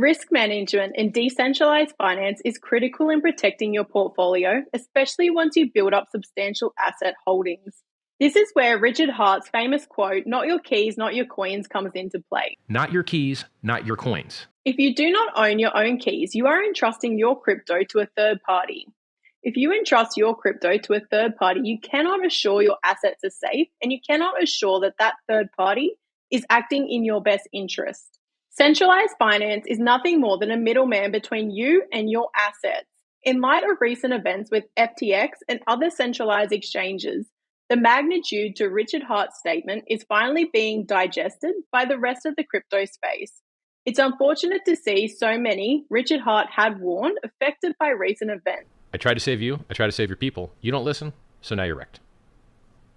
Risk management in decentralized finance is critical in protecting your portfolio, especially once you build up substantial asset holdings. This is where Richard Hart's famous quote, "Not your keys, not your coins," comes into play. Not your keys, not your coins. If you do not own your own keys, you are entrusting your crypto to a third party. If you entrust your crypto to a third party, you cannot assure your assets are safe, and you cannot assure that that third party is acting in your best interest. Centralized finance is nothing more than a middleman between you and your assets. In light of recent events with FTX and other centralized exchanges, the magnitude to Richard Hart's statement is finally being digested by the rest of the crypto space. It's unfortunate to see so many Richard Hart had warned affected by recent events. I try to save you. I try to save your people. You don't listen, so now you're wrecked.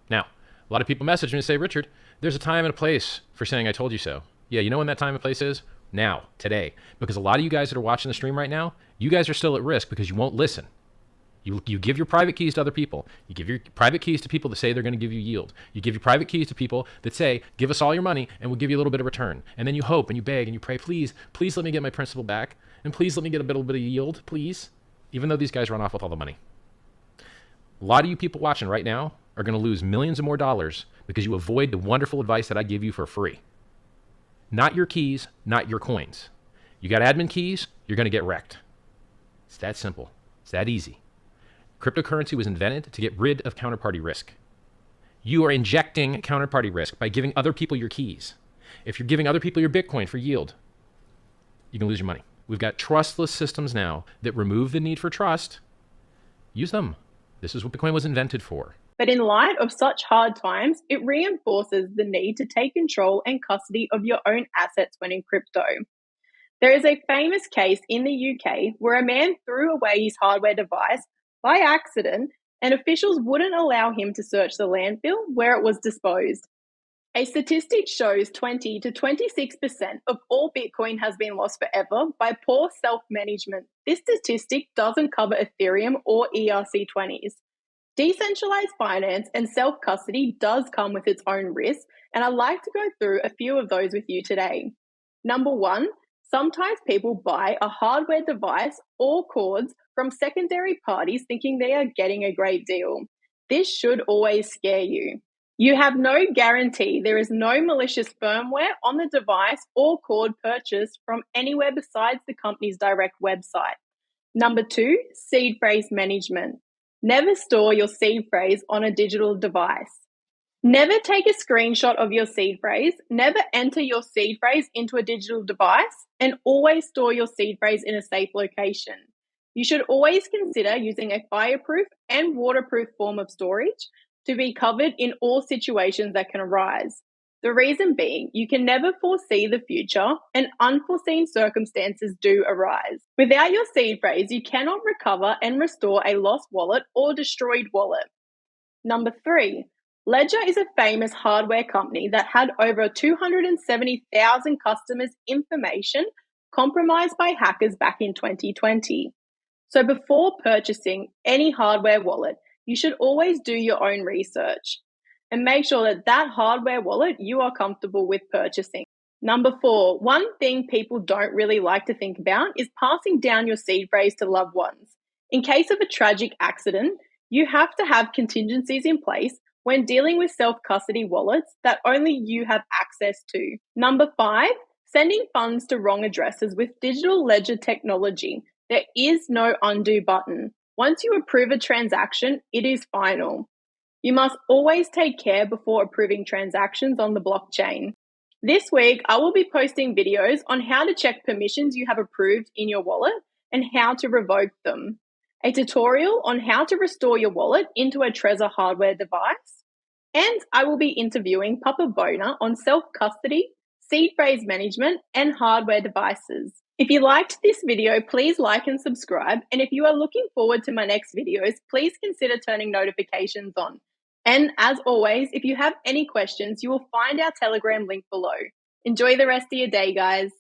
Now, a lot of people message me and say, Richard, there's a time and a place for saying I told you so. Yeah, you know when that time and place is? Now, today. Because a lot of you guys that are watching the stream right now, you guys are still at risk because you won't listen. You give your private keys to other people. You give your private keys to people that say they're going to give you yield. You give your private keys to people that say, give us all your money and we'll give you a little bit of return. And then you hope and you beg and you pray, please let me get my principal back. And please let me get a little bit of yield, please. Even though these guys run off with all the money. A lot of you people watching right now are going to lose millions of more dollars because you avoid the wonderful advice that I give you for free. Not your keys, not your coins. You got admin keys, you're going to get wrecked. It's that simple. It's that easy. Cryptocurrency was invented to get rid of counterparty risk. You are injecting counterparty risk by giving other people your keys. If you're giving other people your Bitcoin for yield, you can lose your money. We've got trustless systems now that remove the need for trust. Use them. This is what Bitcoin was invented for. But in light of such hard times, it reinforces the need to take control and custody of your own assets when in crypto. There is a famous case in the UK where a man threw away his hardware device by accident, and officials wouldn't allow him to search the landfill where it was disposed. A statistic shows 20 to 26% of all Bitcoin has been lost forever by poor self-management. This statistic doesn't cover Ethereum or ERC20s. Decentralized finance and self-custody does come with its own risks, and I'd like to go through a few of those with you today. Number one, sometimes people buy a hardware device or cords from secondary parties thinking they are getting a great deal. This should always scare you. You have no guarantee there is no malicious firmware on the device or cord purchased from anywhere besides the company's direct website. Number two, seed phrase management. Never store your seed phrase on a digital device. Never take a screenshot of your seed phrase, never enter your seed phrase into a digital device, and always store your seed phrase in a safe location. You should always consider using a fireproof and waterproof form of storage to be covered in all situations that can arise. The reason being, you can never foresee the future and unforeseen circumstances do arise. Without your seed phrase, you cannot recover and restore a lost wallet or destroyed wallet. Number three, Ledger is a famous hardware company that had over 270,000 customers' information compromised by hackers back in 2020. So before purchasing any hardware wallet, you should always do your own research and make sure that that hardware wallet you are comfortable with purchasing. Number four, one thing people don't really like to think about is passing down your seed phrase to loved ones. In case of a tragic accident, you have to have contingencies in place when dealing with self-custody wallets that only you have access to. Number five, sending funds to wrong addresses with digital ledger technology. There is no undo button. Once you approve a transaction, it is final. You must always take care before approving transactions on the blockchain. This week, I will be posting videos on how to check permissions you have approved in your wallet and how to revoke them. A tutorial on how to restore your wallet into a Trezor hardware device. And I will be interviewing Papa Bona on self-custody, seed phrase management, and hardware devices. If you liked this video, please like and subscribe. And if you are looking forward to my next videos, please consider turning notifications on. And as always, if you have any questions, you will find our Telegram link below. Enjoy the rest of your day, guys.